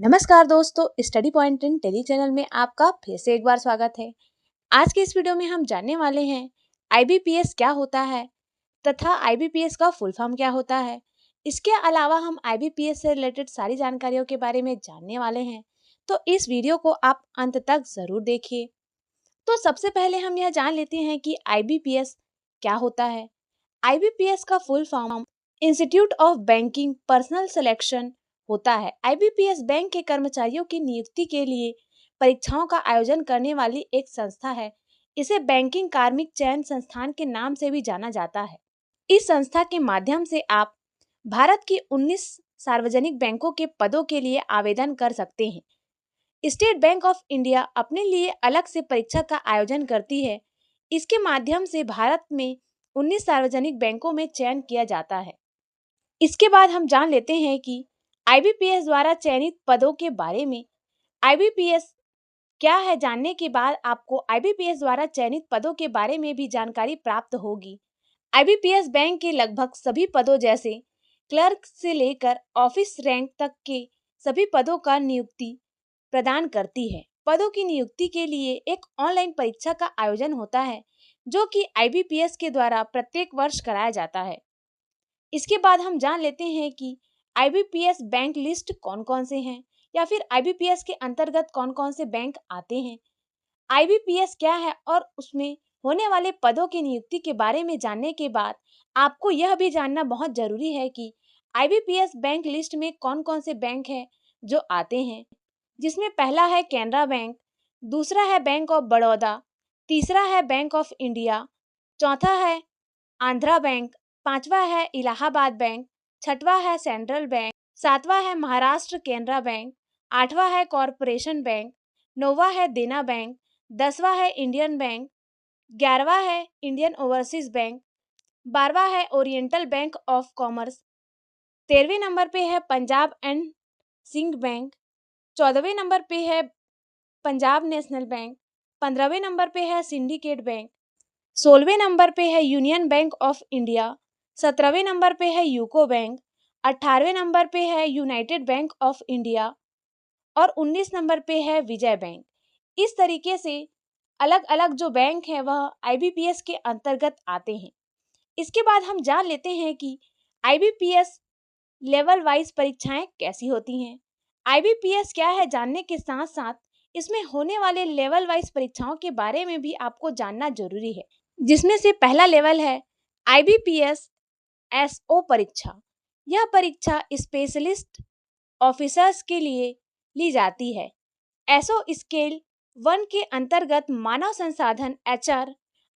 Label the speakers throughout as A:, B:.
A: नमस्कार दोस्तों, study point in tele channel में आपका फिर से एक बार स्वागत है। आज के इस वीडियो में हम जानने वाले हैं आईबीपीएस क्या होता है तथा आईबीपीएस का फुल फॉर्म क्या होता है। इसके अलावा हम आईबीपीएस से रिलेटेड सारी जानकारियों के बारे में जानने वाले हैं, तो इस वीडियो को आप अंत तक जरूर देखिए। तो सबसे पहले हम यह जान लेते हैं कि आईबीपीएस क्या होता है। आईबीपीएस का full form institute of banking personal selection होता है। आईबीपीएस बैंक के कर्मचारियों की नियुक्ति के लिए परीक्षाओं का आयोजन करने वाली एक संस्था है। इसे बैंकिंग कार्मिक चयन संस्थान के नाम से भी जाना जाता है। इस संस्था के माध्यम से आप भारत की 19 सार्वजनिक बैंकों के पदों के लिए आवेदन कर सकते हैं। स्टेट बैंक ऑफ इंडिया अपने लिए अलग से परीक्षा का आयोजन करती है। इसके माध्यम से भारत में 19 सार्वजनिक बैंकों में चयन किया जाता है। इसके बाद हम जान लेते हैं कि आईबीपीएस द्वारा चयनित पदों के बारे में। आईबीपीएस क्या है जानने के बाद आपको आईबीपीएस द्वारा चयनित पदों के बारे में भी जानकारी प्राप्त होगी। आईबीपीएस बैंक के लगभग सभी पदों जैसे क्लर्क से लेकर ऑफिस रैंक तक के सभी पदों का नियुक्ति प्रदान करती है। पदों की नियुक्ति के लिए एक ऑनलाइन परीक्षा का आयोजन होता है, जो कि आईबीपीएस के द्वारा प्रत्येक वर्ष कराया जाता है। इसके बाद हम जान लेते हैं कि आईबीपीएस बैंक लिस्ट कौन कौन से हैं या फिर आईबीपीएस के अंतर्गत कौन कौन से बैंक आते हैं। आईबीपीएस क्या है और उसमें होने वाले पदों की नियुक्ति के बारे में जानने के बाद आपको यह भी जानना बहुत जरूरी है कि आईबीपीएस बैंक लिस्ट में कौन कौन से बैंक हैं जो आते हैं, जिसमें पहला है कैनरा बैंक, दूसरा है बैंक ऑफ बड़ौदा, तीसरा है बैंक ऑफ इंडिया, चौथा है आंध्रा बैंक, पांचवा है इलाहाबाद बैंक, छठवा है सेंट्रल बैंक, सातवां है महाराष्ट्र केनरा बैंक, आठवां है कॉरपोरेशन बैंक, नौवां है देना बैंक, 10वां है इंडियन बैंक, 11वां है इंडियन ओवरसीज बैंक, 12वां है ओरिएंटल बैंक ऑफ कॉमर्स, 13वें नंबर पे है पंजाब एंड सिंध बैंक, 14वें नंबर पे है पंजाब नेशनल बैंक, 15वें नंबर पे है सिंडिकेट बैंक, 16वें नंबर पे है यूनियन बैंक ऑफ इंडिया, 17वें नंबर पे है यूको बैंक, 18वें नंबर पे है यूनाइटेड बैंक ऑफ इंडिया और 19 नंबर पे है विजय बैंक। इस तरीके से अलग अलग जो बैंक है वह आईबीपीएस के अंतर्गत आते हैं। इसके बाद हम जान लेते हैं कि आईबीपीएस लेवल वाइज परीक्षाएं कैसी होती हैं। आईबीपीएस क्या है जानने के साथ साथ इसमें होने वाले लेवल वाइज परीक्षाओं के बारे में भी आपको जानना जरूरी है, जिसमें से पहला लेवल है आईबीपीएस एसओ परीक्षा। यह परीक्षा स्पेशलिस्ट ऑफिसर्स के लिए ली जाती है। एसओ स्केल 1 के अंतर्गत मानव संसाधन, एचआर,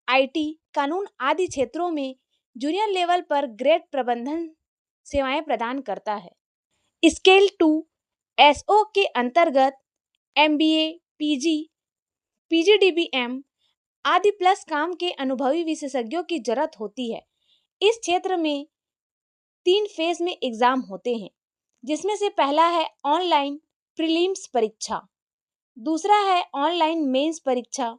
A: आईटी, कानून आदि क्षेत्रों में जूनियर लेवल पर ग्रेड प्रबंधन सेवाएं प्रदान करता है। स्केल 2 एसओ के अंतर्गत एमबीए, पीजी, पीजीडीबीएम आदि प्लस काम के अनुभवी विशेषज्ञों की जरूरत होती है। इस क्षेत्र में 3 फेज में एग्जाम होते हैं, जिसमें से पहला है ऑनलाइन प्रीलिम्स परीक्षा, दूसरा है ऑनलाइन मेंस परीक्षा,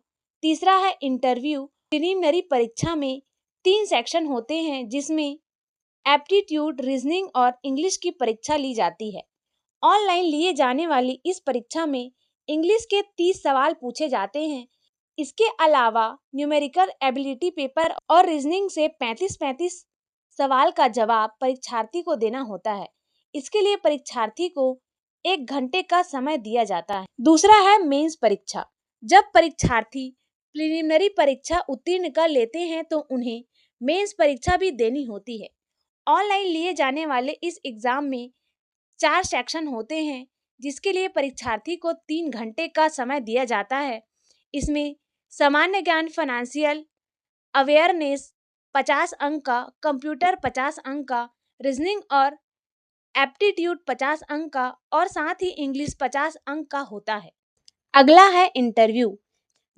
A: तीसरा है इंटरव्यू। प्रीलिमिनरी परीक्षा में 3 सेक्शन होते हैं, जिसमें एप्टीट्यूड, रीजनिंग और इंग्लिश की परीक्षा ली जाती है। ऑनलाइन लिए जाने वाली इस परीक्षा में इंग्लिश के 30 सवाल पूछे जाते हैं। इसके अलावा न्यूमेरिकल एबिलिटी पेपर और रीजनिंग से 35-35 सवाल का जवाब परीक्षार्थी को देना होता है। इसके लिए परीक्षार्थी को 1 घंटे का समय दिया जाता है। दूसरा है मेंस परीक्षा। जब परीक्षार्थी प्रीलिमिनरी परीक्षा उत्तीर्ण कर लेते हैं तो उन्हें मेंस परीक्षा भी देनी होती है। ऑनलाइन लिए जाने वाले इस एग्जाम में 4 सेक्शन होते हैं, जिसके लिए परीक्षार्थी को 3 घंटे का समय दिया जाता है। इसमें सामान्य ज्ञान, फाइनेंशियल अवेयरनेस 50 अंक का, कंप्यूटर 50 अंक का, रीजनिंग और एप्टीट्यूड 50 अंक का और साथ ही इंग्लिश 50 अंक का होता है। अगला है इंटरव्यू।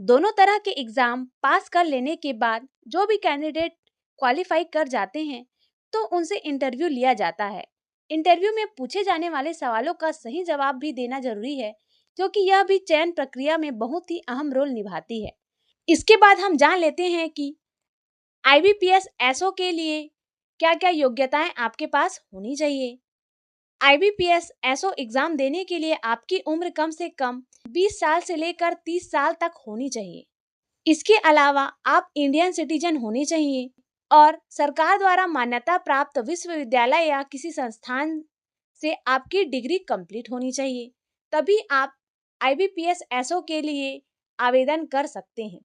A: दोनों तरह के एग्जाम पास कर लेने के बाद जो भी कैंडिडेट क्वालिफाई कर जाते हैं तो उनसे इंटरव्यू लिया जाता है। इंटरव्यू में पूछे जाने वाले सवालों का सही जवाब भी देना जरूरी है, क्योंकि यह भी चयन प्रक्रिया में बहुत ही अहम रोल निभाती है। इसके बाद हम जान लेते हैं कि आईबीपीएस एसओ के लिए क्या क्या योग्यताएं आपके पास होनी चाहिए। IBPS एसओ एग्जाम देने के लिए आपकी उम्र कम से कम 20 साल से लेकर 30 साल तक होनी चाहिए। इसके अलावा आप इंडियन सिटीजन होने चाहिए और सरकार द्वारा मान्यता प्राप्त विश्वविद्यालय या किसी संस्थान से आपकी डिग्री कंप्लीट होनी चाहिए, तभी आप IBPS एसओ के लिए आवेदन कर सकते हैं।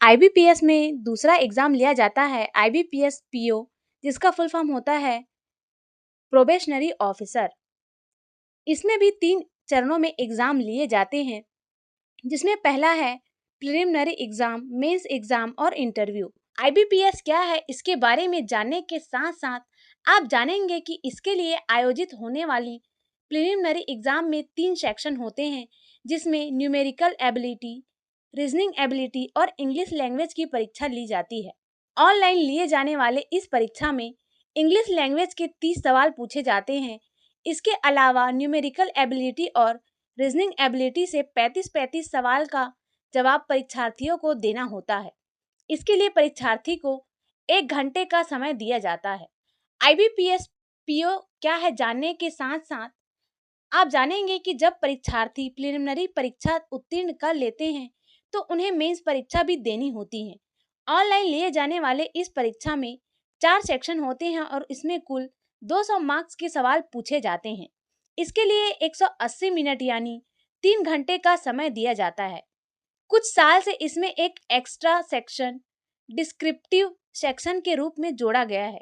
A: IBPS में दूसरा एग्जाम लिया जाता है IBPS PO, जिसका फुल फॉर्म होता है प्रोबेशनरी ऑफिसर। इसमें भी 3 चरणों में एग्जाम लिए जाते हैं, जिसमें पहला है प्रिलिमिनरी एग्जाम, मेंस एग्जाम और इंटरव्यू। IBPS क्या है, इसके बारे में जानने के साथ साथ आप जानेंगे कि इसके लिए आयोजित होने वाली प्रिलिमिनरी एग्जाम में 3 सेक्शन होते हैं, जिसमें न्यूमेरिकल एबिलिटी, रीजनिंग एबिलिटी और इंग्लिश लैंग्वेज की परीक्षा ली जाती है। ऑनलाइन लिए जाने वाले इस परीक्षा में इंग्लिश लैंग्वेज के 30 सवाल पूछे जाते हैं। इसके अलावा न्यूमेरिकल एबिलिटी और रीजनिंग एबिलिटी से 35-35 सवाल का जवाब परीक्षार्थियों को देना होता है। इसके लिए परीक्षार्थी को 1 घंटे का समय दिया जाता है। IBPS PO क्या है जानने के साथ साथ आप जानेंगे कि जब परीक्षार्थी प्रिलिमिनरी परीक्षा उत्तीर्ण कर लेते हैं तो उन्हें मेंस परीक्षा भी देनी होती है। ऑनलाइन लिए जाने वाले इस परीक्षा में 4 सेक्शन होते हैं और इसमें कुल 200 मार्क्स के सवाल पूछे जाते हैं। इसके लिए 180 मिनट यानी 3 घंटे का समय दिया जाता है। कुछ साल से इसमें एक एक्स्ट्रा सेक्शन डिस्क्रिप्टिव सेक्शन के रूप में जोड़ा गया है।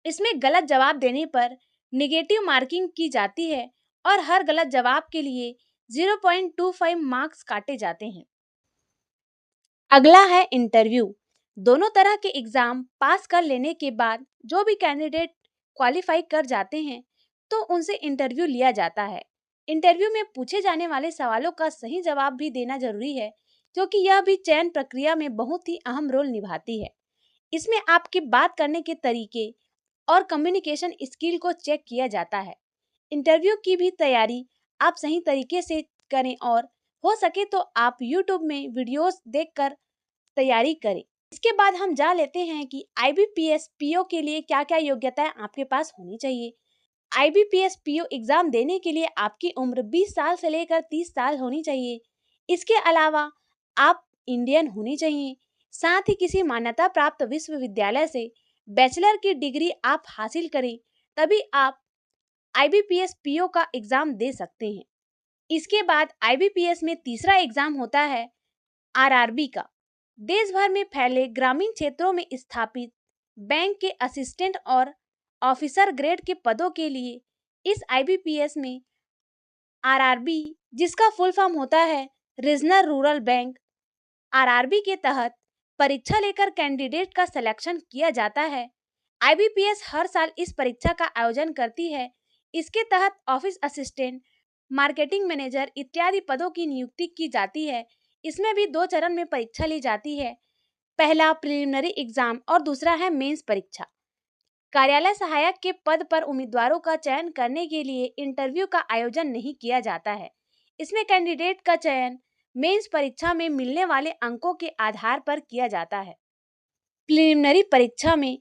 A: इसमें गलत जवाब देने पर नेगेटिव मार्किंग की जाती है और हर गलत जवाब के लिए 0.25 मार्क्स काटे जाते हैं। अगला है इंटरव्यू। दोनों तरह के एग्जाम पास कर लेने के बाद जो भी कैंडिडेट क्वालिफाई कर जाते हैं तो उनसे इंटरव्यू लिया जाता है। इंटरव्यू में पूछे जाने वाले सवालों का सही जवाब भी देना जरूरी है, क्योंकि यह भी चयन प्रक्रिया में बहुत ही अहम रोल निभाती है। इसमें आपके बात करने के तरीके और कम्युनिकेशन स्किल को चेक किया जाता है। इंटरव्यू की भी तैयारी आप सही तरीके से करें और हो सके तो आप YouTube में वीडियोस देखकर तैयारी करें। इसके बाद हम जान लेते हैं कि IBPS PO के लिए क्या-क्या योग्यताएं आपके पास होनी चाहिए। IBPS PO एग्जाम देने के लिए आपकी उम्र 20 साल से लेकर 30 साल होनी चाहिए। इसके अलावा आप इंडियन होनी चाहिए। साथ ही किसी मान्यता प्राप्त विश्वविद्यालय से बैचलर की डिग्री आप हासिल करें, तभी आप IBPS PO का एग्जाम दे सकते हैं। इसके बाद IBPS में तीसरा एग्जाम होता है RRB का। देश भर में फैले ग्रामीण क्षेत्रों में स्थापित बैंक के असिस्टेंट और ऑफिसर ग्रेड के पदों के लिए इस IBPS में RRB, जिसका फुल फॉर्म होता है रीजनल रूरल बैंक, RRB के तहत परीक्षा लेकर कैंडिडेट का सिलेक्शन किया जाता है। IBPS हर साल इस परीक्षा का आयोजन करती है। इसके तहत ऑफिस असिस्टेंट, मार्केटिंग मैनेजर इत्यादि पदों की नियुक्ति की जाती है। इसमें भी 2 चरण में परीक्षा ली जाती है। पहला प्रिलिमिनरी एग्जाम और दूसरा है मेंस परीक्षा। कार्यालय सहायक के पद पर उम्मीदवारों का चयन करने के लिए इंटरव्यू का आयोजन नहीं किया जाता है। इसमें कैंडिडेट का चयन मेंस परीक्षा में मिलने वाले अंकों के आधार पर किया जाता है। प्रिलिमिनरी परीक्षा में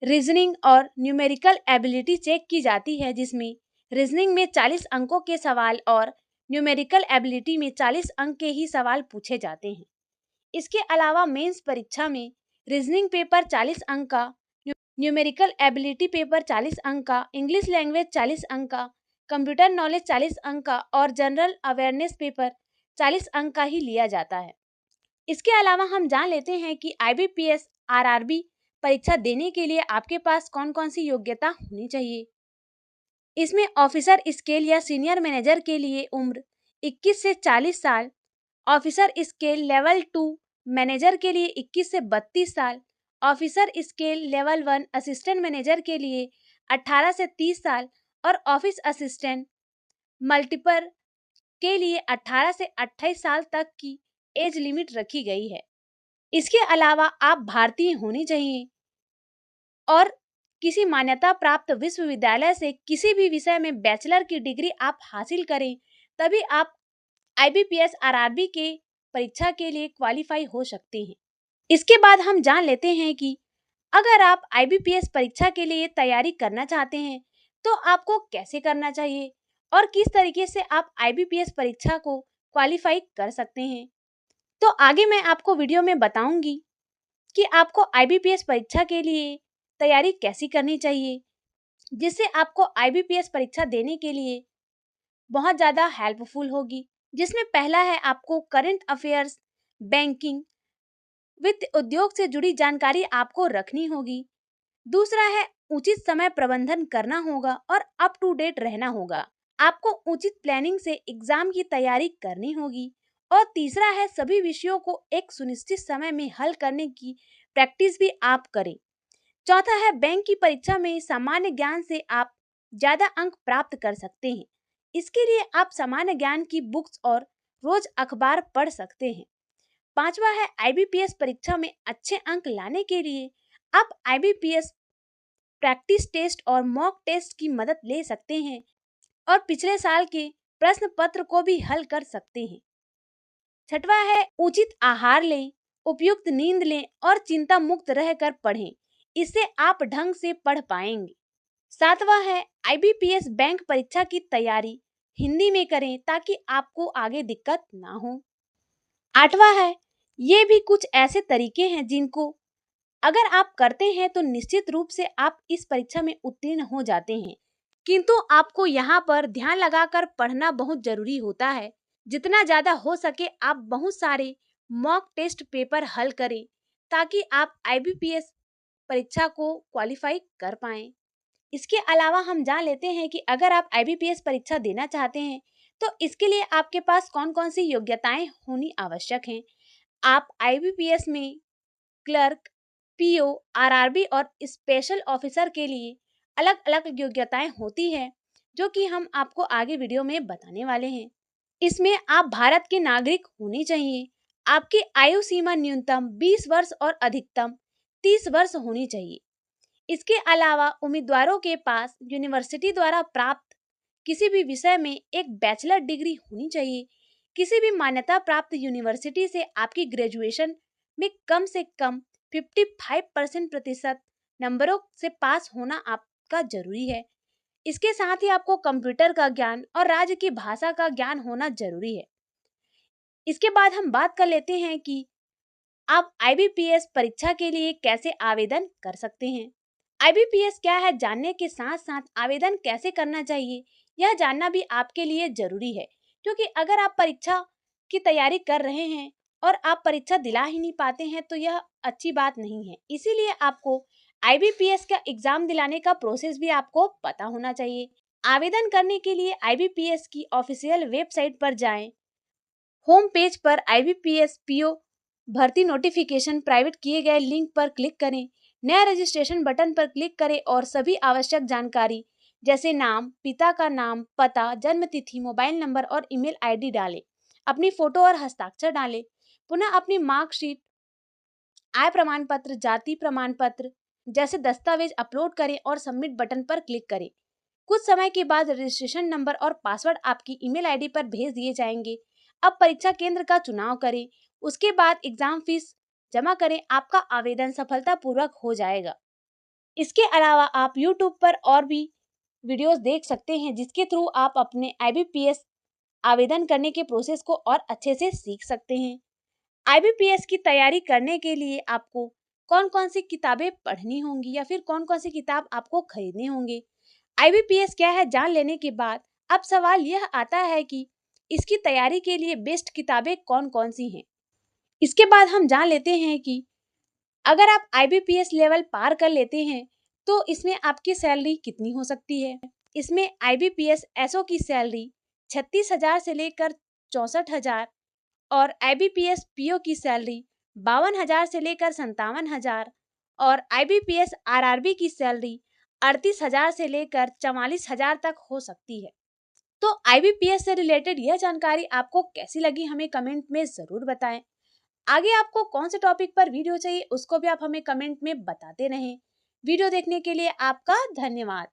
A: रीजनिंग और न्यूमेरिकल एबिलिटी चेक की जाती है, जिसमें रीजनिंग में 40 अंकों के सवाल और न्यूमेरिकल एबिलिटी में 40 अंक के ही सवाल पूछे जाते हैं। इसके अलावा मेंस परीक्षा में रीजनिंग पेपर 40 अंक का, न्यूमेरिकल एबिलिटी पेपर 40 अंक का, इंग्लिश लैंग्वेज 40 अंक का, कंप्यूटर नॉलेज 40 अंक का और जनरल अवेयरनेस पेपर 40 अंक का ही लिया जाता है। इसके अलावा हम जान लेते हैं कि IBPS RRB परीक्षा देने के लिए आपके पास कौन कौन सी योग्यता होनी चाहिए। इसमें ऑफिसर स्केल या सीनियर मैनेजर के लिए उम्र 21 से 40 साल, ऑफिसर स्केल लेवल 2 मैनेजर के लिए 21 से 32 साल, officer scale level 1 assistant manager के लिए 18 से 30 साल और ऑफिस असिस्टेंट मल्टीपर के लिए 18 से 28 साल तक की एज लिमिट रखी गई है। इसके अलावा आप भारतीय होनी चाहिए और किसी मान्यता प्राप्त विश्वविद्यालय से किसी भी विषय में बैचलर की डिग्री आप हासिल करें, तभी आप IBPS RRB के परीक्षा के लिए क्वालिफाई हो सकते हैं। इसके बाद हम जान लेते हैं कि अगर आप IBPS परीक्षा के लिए तैयारी करना चाहते हैं तो आपको कैसे करना चाहिए और किस तरीके से आप IBPS परीक्षा को क्वालिफाई कर सकते हैं। तो आगे मैं आपको वीडियो में बताऊंगी कि आपको IBPS परीक्षा के लिए तैयारी कैसी करनी चाहिए, जिससे आपको IBPS परीक्षा देने के लिए बहुत ज़्यादा हेल्पफुल होगी। जिसमें पहला है, आपको करंट अफेयर्स, बैंकिंग, वित्त उद्योग से जुड़ी जानकारी आपको रखनी होगी। दूसरा है, उचित समय प्रबंधन करना होगा और अप टू डेट रहना होगा। आपको उचित प्लानिंग से एग्जाम की तैयारी करनी होगी। और तीसरा है, सभी विषयों को एक सुनिश्चित समय में हल करने की प्रैक्टिस भी आप करें। चौथा है, बैंक की परीक्षा में सामान्य ज्ञान से आप ज्यादा अंक प्राप्त कर सकते हैं। इसके लिए आप सामान्य ज्ञान की बुक्स और रोज अखबार पढ़ सकते हैं। पांचवा है, IBPS परीक्षा में अच्छे अंक लाने के लिए आप IBPS प्रैक्टिस टेस्ट और मॉक टेस्ट की मदद ले सकते हैं और पिछले साल के प्रश्न पत्र को भी हल कर सकते हैं। छठवा है, उचित आहार लें, उपयुक्त नींद लें और चिंता मुक्त रहकर पढ़ें। इससे आप ढंग से पढ़ पाएंगे। सातवां है, IBPS बैंक परीक्षा की तैयारी हिंदी में करें ताकि आपको आगे दिक्कत ना हो। आठवां है, ये भी कुछ ऐसे तरीके हैं जिनको अगर आप करते हैं तो निश्चित रूप से आप इस परीक्षा में उत्तीर्ण हो जाते हैं। किंतु आपको यहाँ पर ध्यान लगाकर पढ़ना बहुत जरूरी होता है। जितना ज्यादा हो सके आप बहुत सारे मॉक टेस्ट पेपर हल करें ताकि आप IBPS परीक्षा को क्वालिफाई कर पाएं। इसके अलावा हम जान लेते हैं कि अगर आप IBPS परीक्षा देना चाहते हैं तो इसके लिए आपके पास कौन कौन सी योग्यताएं होनी आवश्यक हैं। आप IBPS में क्लर्क, PO, RRB और स्पेशल ऑफिसर के लिए अलग अलग योग्यताएं होती है, जो कि हम आपको आगे वीडियो में बताने वाले हैं। इसमें आप भारत के नागरिक होने चाहिए। आपकी आयु सीमा न्यूनतम 20 वर्ष और अधिकतम 30 वर्ष होनी चाहिए। इसके अलावा उम्मीदवारों के पास यूनिवर्सिटी द्वारा प्राप्त किसी भी विषय में एक बैचलर डिग्री होनी चाहिए। किसी भी मान्यता प्राप्त यूनिवर्सिटी से आपकी ग्रेजुएशन में कम से कम 55% प्रतिशत नंबरों से पास होना आपका जरूरी है। इसके साथ ही आपको कंप्यूटर का ज्ञान और राज्य की भाषा का ज्ञान होना जरूरी है। इसके बाद हम बात कर लेते हैं कि आप IBPS परीक्षा के लिए कैसे आवेदन कर सकते हैं। IBPS क्या है जानने के साथ साथ आवेदन कैसे करना चाहिए यह जानना भी आपके लिए जरूरी है, क्योंकि अगर आप परीक्षा की तैयारी कर रहे हैं और आप परीक्षा दिला ही नहीं पाते हैं तो यह अच्छी बात नहीं है। इसीलिए आपको IBPS का एग्जाम दिलाने का प्रोसेस भी आपको पता होना चाहिए। आवेदन करने के लिए IBPS की ऑफिशियल वेबसाइट पर जाएं। होम पेज पर IBPS PO भर्ती नोटिफिकेशन प्राइवेट किए गए लिंक पर क्लिक करें। नया रजिस्ट्रेशन बटन पर क्लिक करें और सभी आवश्यक जानकारी जैसे नाम, पिता का नाम, पता, जन्म तिथि, मोबाइल नंबर और ईमेल ID डालें। अपनी फोटो और हस्ताक्षर डालें। पुनः अपनी मार्कशीट, आय प्रमाण पत्र, जाति प्रमाण पत्र जैसे दस्तावेज अपलोड करें और सबमिट बटन पर क्लिक करें। कुछ समय के बाद रजिस्ट्रेशन नंबर और पासवर्ड आपकी ईमेल ID पर भेज दिए जाएंगे। अब परीक्षा केंद्र का चुनाव करें। उसके बाद एग्जाम फीस जमा करें। आपका आवेदन सफलतापूर्वक हो जाएगा। इसके अलावा आप YouTube पर और भी वीडियोस देख सकते हैं जिसके थ्रू आप अपने IBPS आवेदन करने के प्रोसेस को और अच्छे से सीख सकते हैं। IBPS की तैयारी करने के लिए आपको कौन कौन सी किताबें पढ़नी होंगी या फिर कौन कौन सी किताब आपको खरीदने होंगे, IBPS क्या है जान लेने के बाद अब सवाल यह आता है कि इसकी तैयारी के लिए बेस्ट किताबें कौन कौन सी हैं। इसके बाद हम जान लेते हैं कि अगर आप IBPS लेवल पार कर लेते हैं तो इसमें आपकी सैलरी कितनी हो सकती है। इसमें IBPS SO की सैलरी 36,000 से लेकर 64,000 और IBPS PO की सैलरी 52,000 से लेकर 57,000 और IBPS RRB की सैलरी 38,000 से लेकर 44,000 तक हो सकती है। तो IBPS से रिलेटेड यह जानकारी आपको कैसी लगी हमें कमेंट में जरूर बताएं। आगे आपको कौन से टॉपिक पर वीडियो चाहिए उसको भी आप हमें कमेंट में बताते रहें। वीडियो देखने के लिए आपका धन्यवाद।